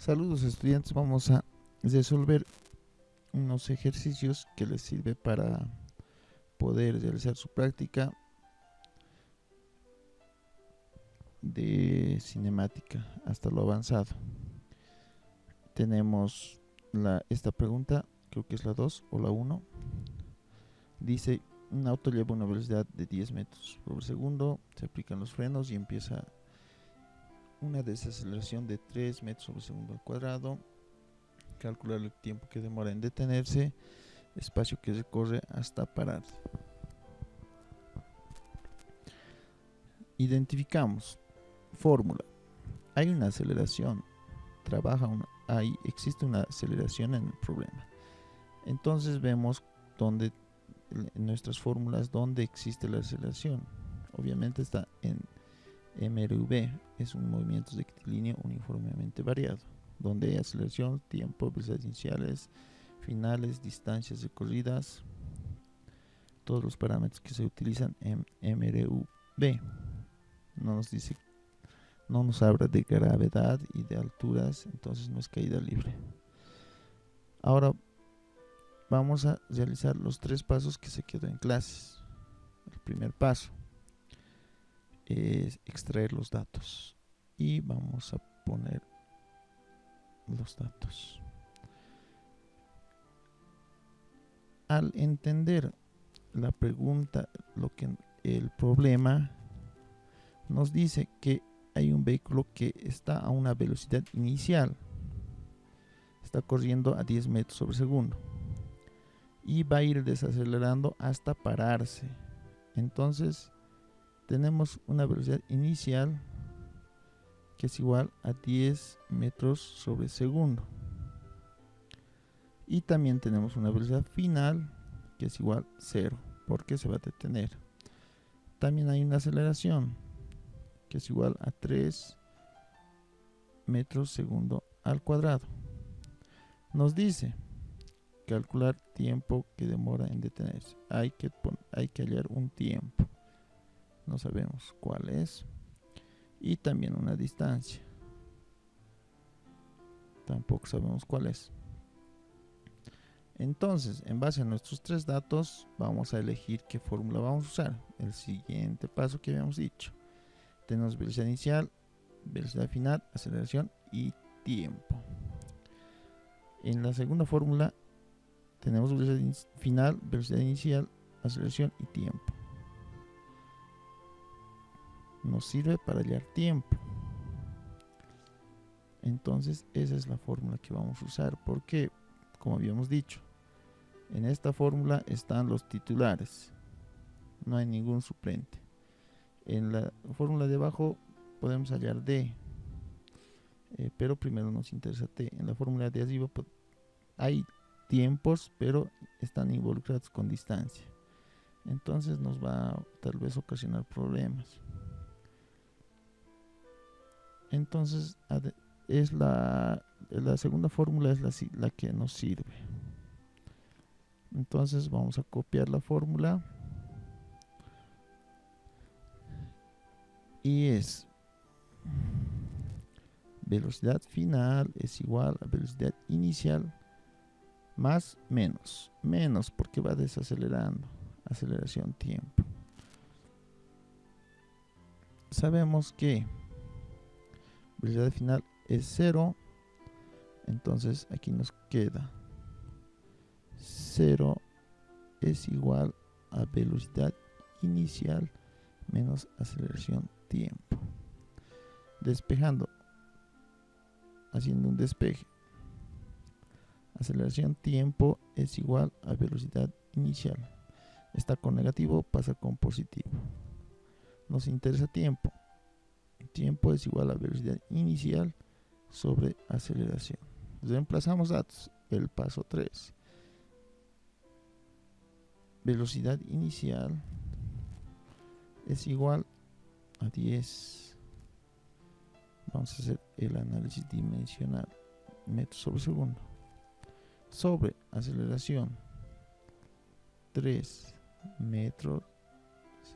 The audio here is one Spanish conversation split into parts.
Saludos estudiantes, vamos a resolver unos ejercicios que les sirve para poder realizar su práctica de cinemática hasta lo avanzado. Tenemos esta pregunta, creo que es la 2 o la 1. Dice, un auto lleva una velocidad de 10 metros por segundo, se aplican los frenos y empieza una desaceleración de 3 metros sobre segundo al cuadrado. Calcular el tiempo que demora en detenerse, espacio que recorre hasta parar. Identificamos. Fórmula. Hay una aceleración. Existe una aceleración en el problema. Entonces vemos donde en nuestras fórmulas donde existe la aceleración. Obviamente está en MRV, es un movimiento rectilíneo uniformemente variado, donde hay aceleración, tiempo, velocidades iniciales, finales, distancias recorridas, todos los parámetros que se utilizan en MRV. No nos habla de gravedad y de alturas, entonces no es caída libre. Ahora vamos a realizar los 3 pasos que se quedó en clases. El primer paso es extraer los datos y vamos a poner los datos. Al entender la pregunta, el problema nos dice que hay un vehículo que está a una velocidad inicial, está corriendo a 10 metros sobre segundo y va a ir desacelerando hasta pararse. Entonces tenemos una velocidad inicial que es igual a 10 metros sobre segundo. Y también tenemos una velocidad final que es igual a 0, porque se va a detener. También hay una aceleración que es igual a 3 metros segundo al cuadrado. Nos dice calcular tiempo que demora en detenerse. Hay que hallar un tiempo. No sabemos cuál es. Y también una distancia. Tampoco sabemos cuál es. Entonces, en base a nuestros 3 datos, vamos a elegir qué fórmula vamos a usar. El siguiente paso que habíamos dicho. Tenemos velocidad inicial, velocidad final, aceleración y tiempo. En la segunda fórmula tenemos velocidad final, velocidad inicial, aceleración y tiempo. Nos sirve para hallar tiempo. Entonces esa es la fórmula que vamos a usar, porque como habíamos dicho, en esta fórmula están los titulares, no hay ningún suplente. En la fórmula de abajo podemos hallar D, pero primero nos interesa T. En la fórmula de arriba hay tiempos, pero están involucrados con distancia. Entonces nos va a tal vez ocasionar problemas. Entonces es la segunda fórmula es la que nos sirve. Entonces vamos a copiar la fórmula. Y es velocidad final es igual a velocidad inicial más menos. Menos porque va desacelerando. Aceleración tiempo. Sabemos que velocidad final es 0. Entonces aquí nos queda 0 es igual a velocidad inicial menos aceleración tiempo. Despejando, haciendo un despeje. Aceleración tiempo es igual a velocidad inicial. Está con negativo, pasa con positivo. Nos interesa tiempo. Tiempo es igual a velocidad inicial sobre aceleración. Reemplazamos datos. El paso 3. Velocidad inicial es igual a 10. Vamos a hacer el análisis dimensional. Metros sobre segundo. Sobre aceleración 3 metros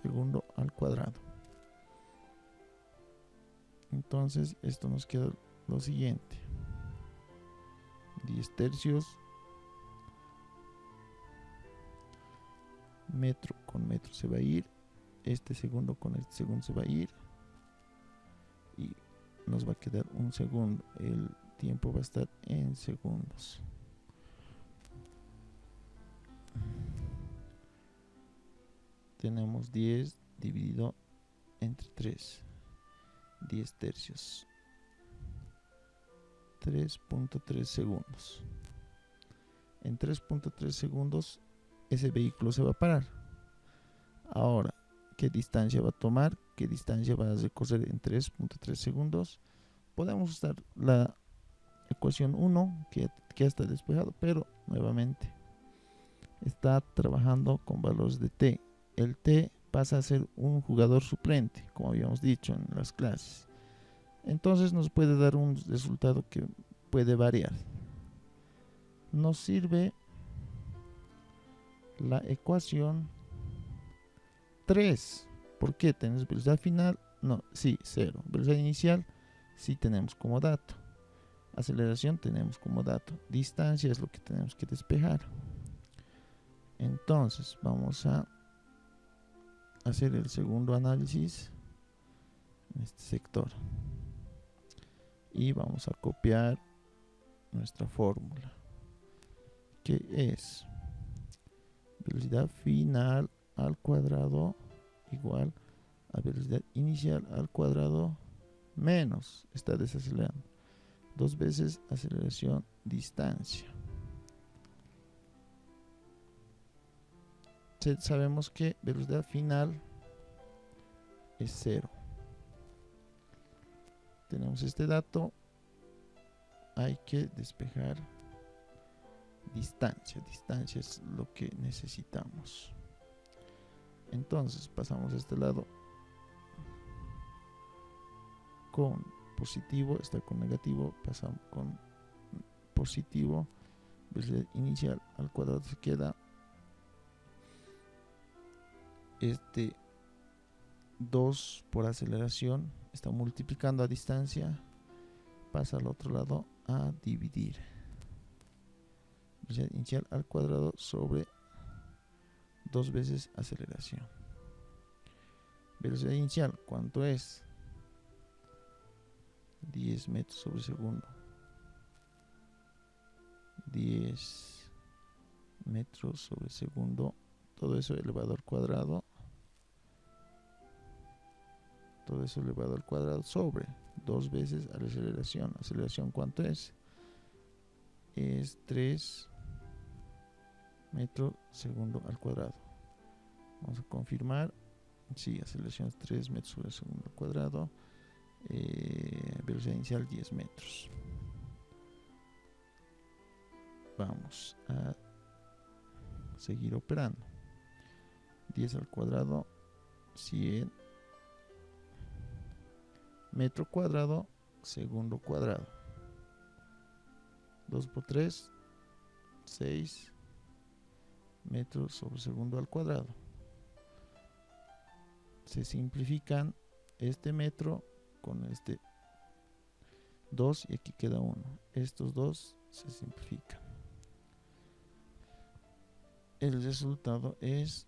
segundo al cuadrado. Entonces esto nos queda lo siguiente. 10 tercios. Metro con metro se va a ir. Este segundo con este segundo se va a ir. Y nos va a quedar un segundo. El tiempo va a estar en segundos. Tenemos 10 dividido entre 3. 10 tercios. 3.3 segundos. En 3.3 segundos ese vehículo se va a parar. Ahora, ¿qué distancia va a tomar? ¿Qué distancia va a recorrer en 3.3 segundos? Podemos usar la ecuación 1 que ya está despejado, pero nuevamente está trabajando con valores de t. El t pasa a ser un jugador suplente, como habíamos dicho en las clases. Entonces nos puede dar un resultado que puede variar. Nos sirve la ecuación 3. ¿Por qué? ¿Tenemos velocidad final? No, sí, 0. Velocidad inicial, sí tenemos como dato. Aceleración tenemos como dato. Distancia es lo que tenemos que despejar. Entonces vamos a hacer el segundo análisis en este sector. Y vamos a copiar nuestra fórmula, que es velocidad final al cuadrado igual a velocidad inicial al cuadrado menos, está desacelerando, 2 veces aceleración distancia. Sabemos que velocidad final es 0. Tenemos este dato, hay que despejar distancia. Distancia es lo que necesitamos. Entonces pasamos a este lado con positivo, está con negativo, pasamos con positivo, velocidad inicial al cuadrado se queda este 2 por aceleración, está multiplicando a distancia, pasa al otro lado a dividir. Velocidad inicial al cuadrado sobre 2 veces aceleración. Velocidad inicial, ¿cuánto es? 10 metros sobre segundo. 10 metros sobre segundo. Todo eso elevado al cuadrado. Todo eso elevado al cuadrado sobre 2 veces a la aceleración. ¿Aceleración cuánto es? Es 3 metros segundo al cuadrado. Vamos a confirmar. Sí, aceleración es 3 metros sobre segundo al cuadrado. Velocidad inicial 10 metros. Vamos a seguir operando. 10 al cuadrado, 100 metro cuadrado, segundo cuadrado. 2 por 3, 6 metros sobre segundo al cuadrado. Se simplifican este metro con este 2 y aquí queda 1. Estos dos se simplifican. El resultado es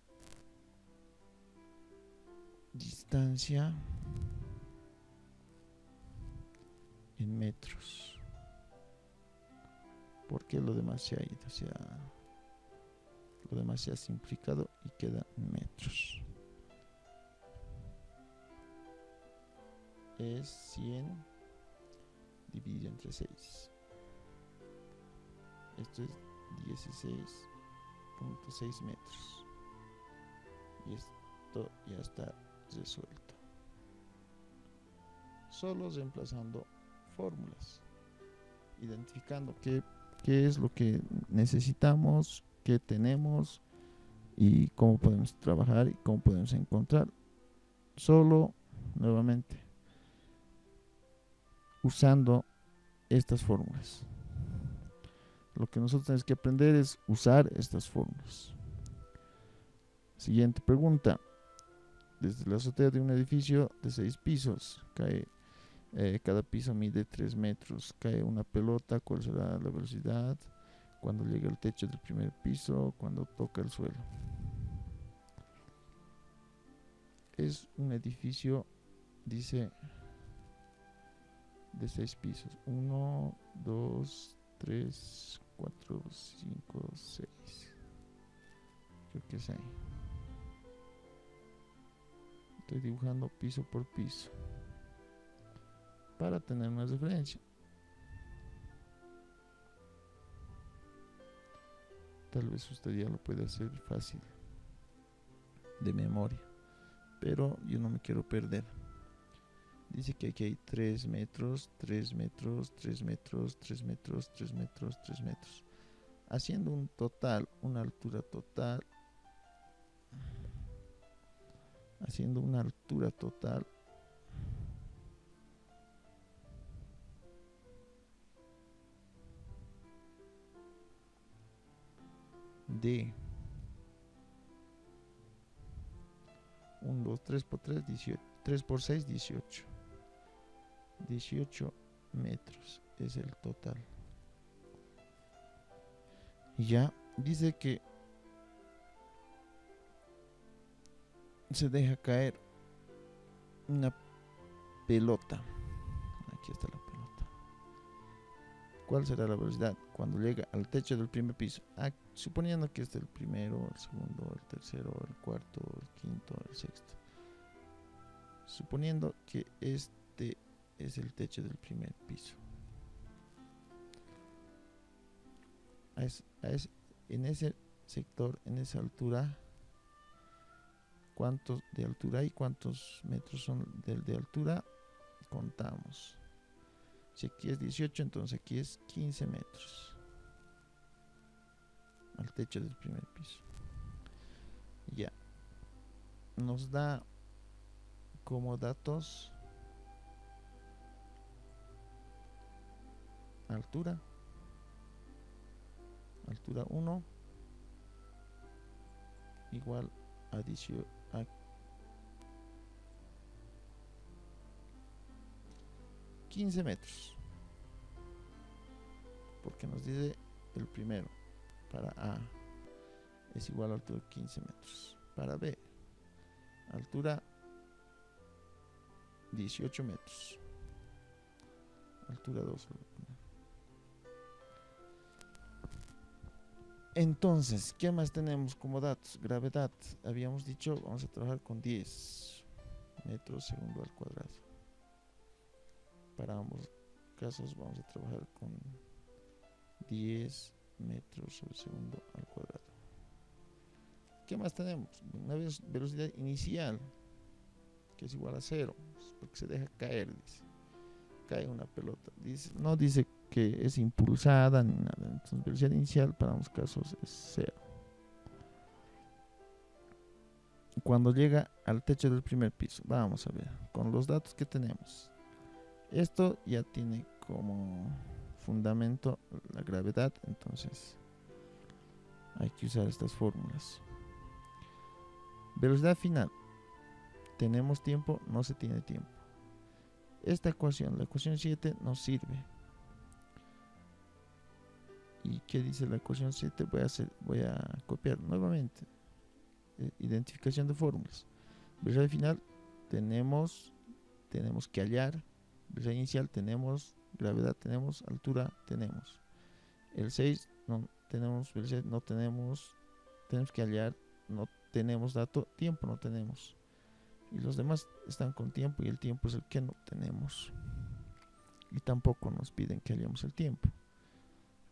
distancia en metros, porque lo demás se ha ido, lo demás se ha simplificado y queda en metros. Es 100 dividido entre 6. Esto es 16.6 metros. Y esto ya está resuelto. Solo reemplazando fórmulas, identificando qué es lo que necesitamos, qué tenemos y cómo podemos trabajar y cómo podemos encontrar. Solo nuevamente usando estas fórmulas. Lo que nosotros tenemos que aprender es usar estas fórmulas. Siguiente pregunta. Desde la azotea de un edificio de 6 pisos cae Cada piso mide 3 metros. Cae una pelota, ¿cuál será la velocidad? Cuando llega al techo del primer piso, cuando toca el suelo. Es un edificio, dice, de 6 pisos. 1, 2, 3, 4, 5, 6. Creo que es ahí. Estoy dibujando piso por piso para tener una referencia. Tal vez usted ya lo puede hacer fácil de memoria, pero yo no me quiero perder. Dice que aquí hay 3 metros, 3 metros, 3 metros, 3 metros, 3 metros, 3 metros. Haciendo un total, una altura total. Haciendo una altura total de 1, 2, 3 por 3, 18. 3 por 6, 18. 18 metros es el total. Y ya dice que se deja caer una pelota. Aquí está la pelota. ¿Cuál será la velocidad cuando llega al techo del primer piso? Suponiendo que este es el primero, el segundo, el tercero, el cuarto, el quinto, el sexto. Suponiendo que este es el techo del primer piso. En ese sector, en esa altura, ¿cuántos de altura hay? ¿Cuántos metros son de altura? Contamos. Si aquí es 18, entonces aquí es 15 metros al techo del primer piso. Ya. Nos da como datos altura 1 igual a 18, a 15 metros, porque nos dice el primero. Para A es igual a altura 15 metros. Para B, altura 18 metros. Altura 2. Entonces, ¿qué más tenemos como datos? Gravedad. Habíamos dicho, vamos a trabajar con 10 metros segundo al cuadrado. Para ambos casos vamos a trabajar con 10 metros sobre segundo al cuadrado. ¿Qué más tenemos? Una velocidad inicial, que es igual a 0, porque se deja caer, dice. Cae una pelota. No dice que es impulsada ni nada. Entonces, velocidad inicial para ambos casos es 0. Cuando llega al techo del primer piso, vamos a ver, con los datos que tenemos. Esto ya tiene como fundamento la gravedad, entonces hay que usar estas fórmulas. Velocidad final. ¿Tenemos tiempo? No se tiene tiempo. Esta ecuación, la ecuación 7, nos sirve. ¿Y qué dice la ecuación 7? Voy a copiar nuevamente. Identificación de fórmulas. Velocidad final tenemos que hallar. Velocidad inicial tenemos, gravedad tenemos, altura tenemos. El 6 no tenemos, velocidad no tenemos que hallar, no tenemos dato, tiempo no tenemos. Y los demás están con tiempo y el tiempo es el que no tenemos. Y tampoco nos piden que hallemos el tiempo.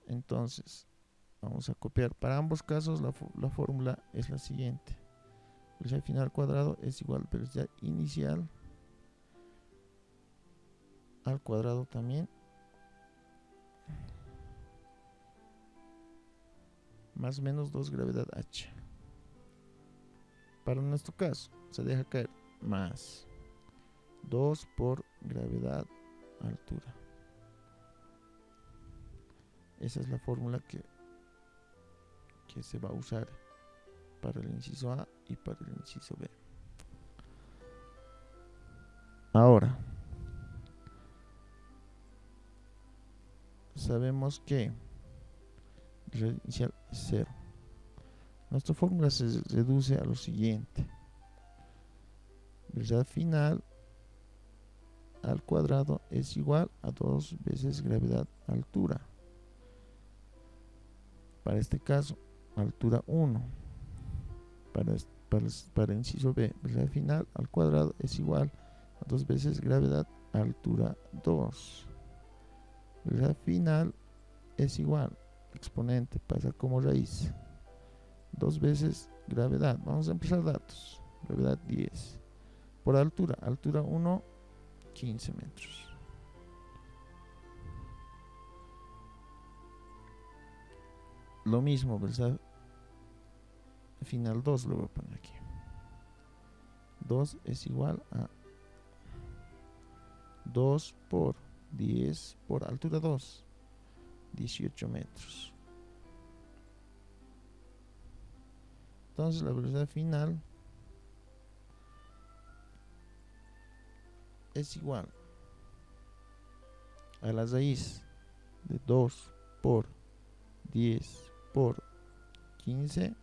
Entonces, vamos a copiar. Para ambos casos la fórmula es la siguiente. Velocidad final al cuadrado es igual a velocidad inicial al cuadrado también, más o menos 2 gravedad h. Para nuestro caso se deja caer más 2 por gravedad altura. Esa es la fórmula que se va a usar para el inciso A y para el inciso B. Ahora, sabemos que velocidad inicial es 0. Nuestra fórmula se reduce a lo siguiente: velocidad final al cuadrado es igual a 2 veces gravedad altura. Para este caso, altura 1. Para el inciso B, velocidad final al cuadrado es igual a 2 veces gravedad altura 2. Velocidad final es igual, exponente pasa como raíz, 2 veces gravedad. Vamos a empezar datos. Gravedad 10. Por altura, altura 1, 15 metros. Lo mismo, velocidad final 2 lo voy a poner aquí. 2 es igual a 2 por 10 por altura 2, 18 metros. Entonces la velocidad final es igual a la raíz de 2 por 10 por 15.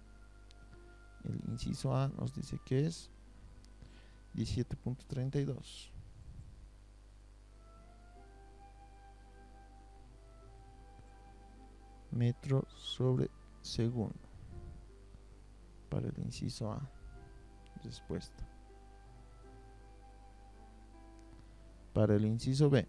El inciso A nos dice que es 17.32 metros sobre segundo para el inciso A. Respuesta. Para el inciso B,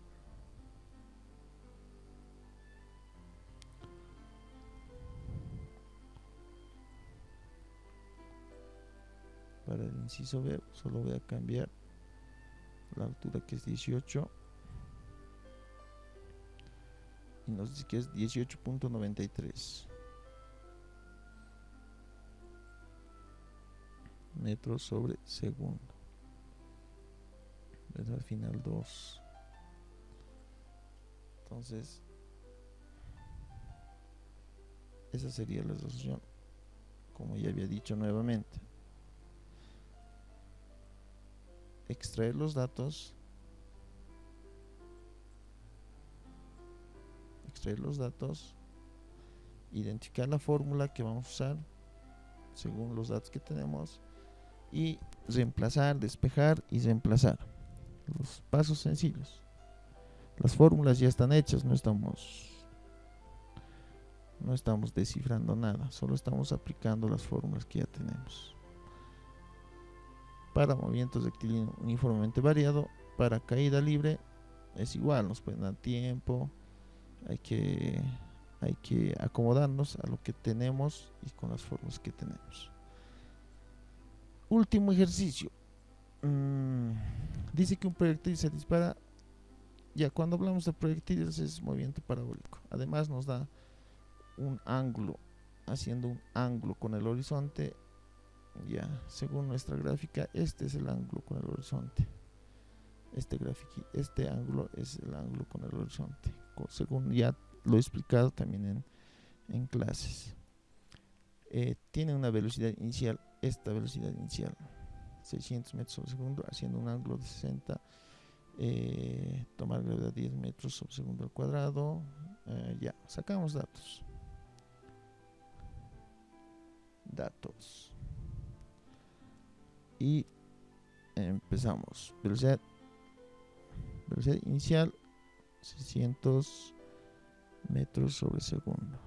solo voy a cambiar la altura, que es 18, y nos dice que es 18.93 metros sobre segundo. Al final 2. Entonces esa sería la resolución, como ya había dicho nuevamente. Extraer los datos, identificar la fórmula que vamos a usar según los datos que tenemos, y reemplazar, despejar y reemplazar. Los pasos sencillos. Las fórmulas ya están hechas, no estamos descifrando nada, solo estamos aplicando las fórmulas que ya tenemos. Para movimientos rectilíneos uniformemente variado, para caída libre es igual, nos pueden dar tiempo, hay que acomodarnos a lo que tenemos y con las fórmulas que tenemos. Último ejercicio. Dice que un proyectil se dispara. Ya cuando hablamos de proyectiles es movimiento parabólico. Además nos da un ángulo, haciendo un ángulo con el horizonte. Ya, según nuestra gráfica, este es el ángulo con el horizonte. Este ángulo es el ángulo con el horizonte, según ya lo he explicado también en clases. Tiene una velocidad inicial, esta velocidad inicial, 600 metros sobre segundo, haciendo un ángulo de 60. Tomar gravedad 10 metros sobre segundo al cuadrado. Ya, sacamos datos y empezamos. Velocidad inicial 600 metros sobre segundo,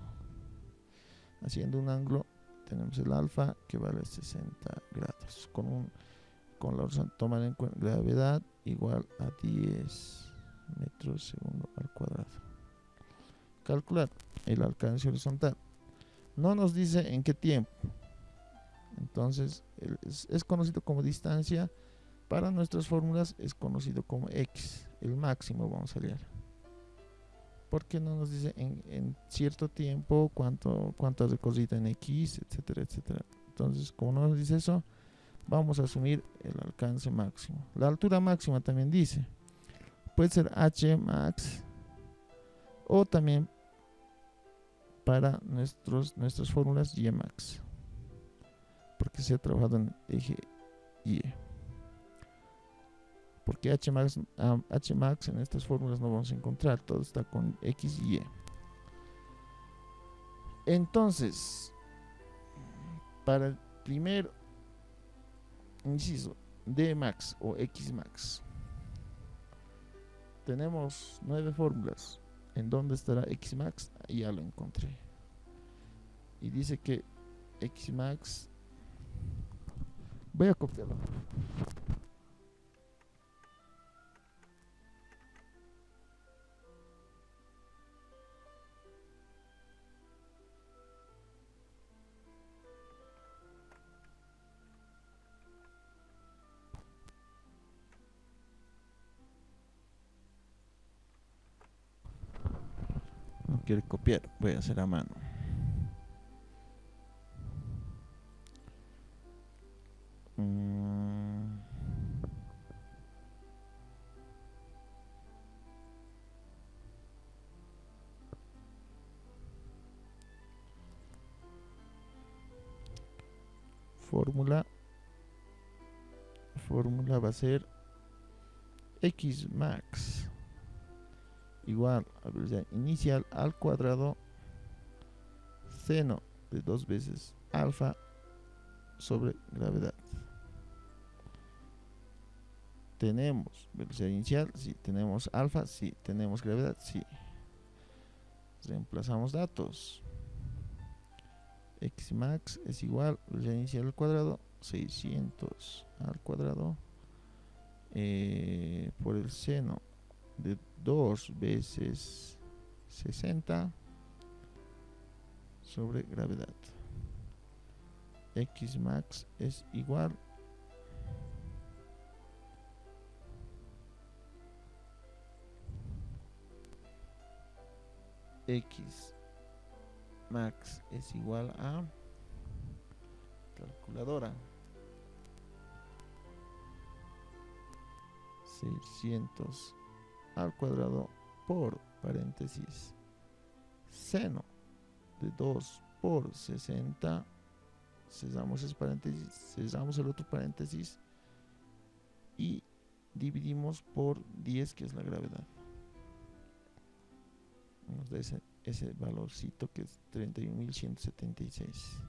haciendo un ángulo. Tenemos el alfa que vale 60 grados con la horizontal. Tomar en cuenta gravedad igual a 10 metros segundo al cuadrado. Calcular el alcance horizontal. No nos dice en qué tiempo. Entonces es conocido como distancia. Para nuestras fórmulas es conocido como x, el máximo vamos a hallar. Porque no nos dice en cierto tiempo cuánto ha recorrido en x, etcétera, etcétera. Entonces, como no nos dice eso, vamos a asumir el alcance máximo. La altura máxima también dice. Puede ser h max, o también para nuestras fórmulas y max, porque se ha trabajado en eje y. Porque H max en estas fórmulas no vamos a encontrar, todo está con X y Y. Entonces, para el primer inciso, D max o X max, tenemos 9 fórmulas. ¿En dónde estará X max? Ya lo encontré. Y dice que X max, voy a copiarlo. No quiere copiar, voy a hacer a mano. Fórmula va a ser X max igual a velocidad inicial al cuadrado seno de 2 veces alfa sobre gravedad. ¿Tenemos velocidad inicial? Sí. ¿Tenemos alfa? Sí. ¿Tenemos gravedad? Sí. Reemplazamos datos. X max es igual a velocidad inicial al cuadrado, 600 al cuadrado, por el seno de 2 veces 60 sobre gravedad. X max es igual X max es igual a calculadora 600 al cuadrado por paréntesis seno de 2 por 60, cerramos ese paréntesis, cerramos el otro paréntesis y dividimos por 10, que es la gravedad. Nos da ese valorcito que es 31.176.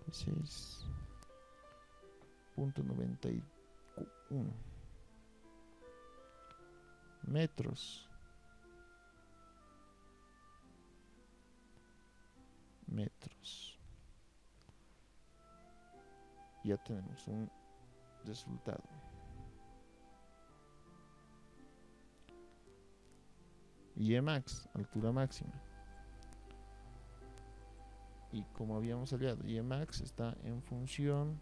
6.91 metros. Ya tenemos un resultado. Y max, altura máxima. Y como habíamos salido, y max está en función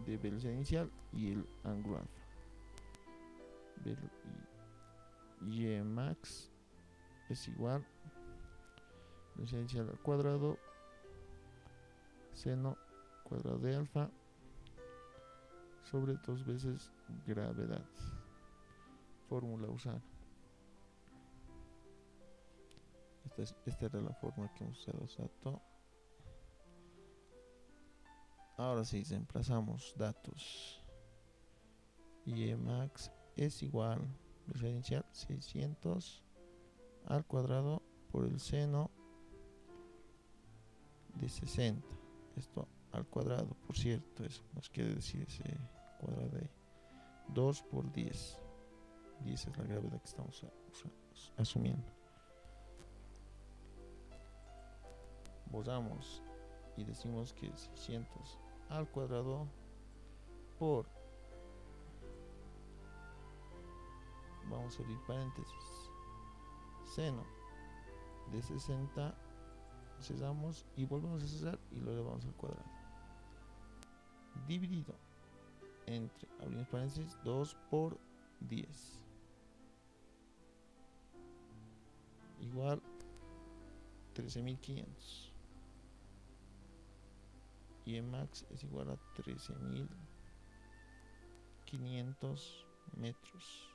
de velocidad inicial y el ángulo alfa. Y max es igual velocidad inicial al cuadrado seno cuadrado de alfa sobre 2 veces gravedad. Fórmula usada. Esta era la fórmula que hemos usado exacto. Ahora sí, reemplazamos datos. Y max es igual velocidad inicial 600 al cuadrado por el seno de 60. Esto al cuadrado, por cierto, eso nos quiere decir ese cuadrado de 2 por 10. 10 es la gravedad que estamos asumiendo. Borramos y decimos que 600 al cuadrado por, vamos a abrir paréntesis, seno de 60, cerramos y volvemos a cerrar y lo elevamos al cuadrado, dividido entre, abrimos paréntesis, 2 por 10 igual 13.500. Y max es igual a 13.500 metros.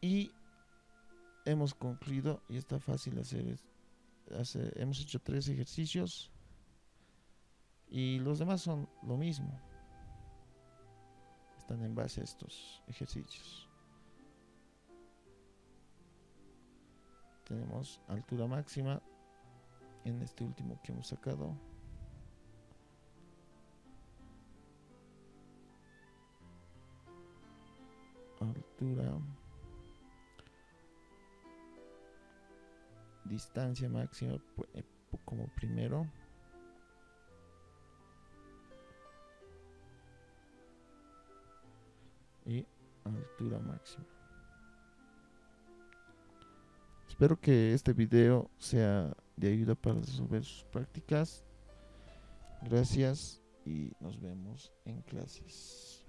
Y hemos concluido, y está fácil hemos hecho 3 ejercicios Y los demás son lo mismo. Están en base a estos ejercicios. Tenemos altura máxima en este último que hemos sacado. Altura. Distancia máxima como primero. Y altura máxima. Espero que este video sea de ayuda para resolver sus prácticas. Gracias y nos vemos en clases.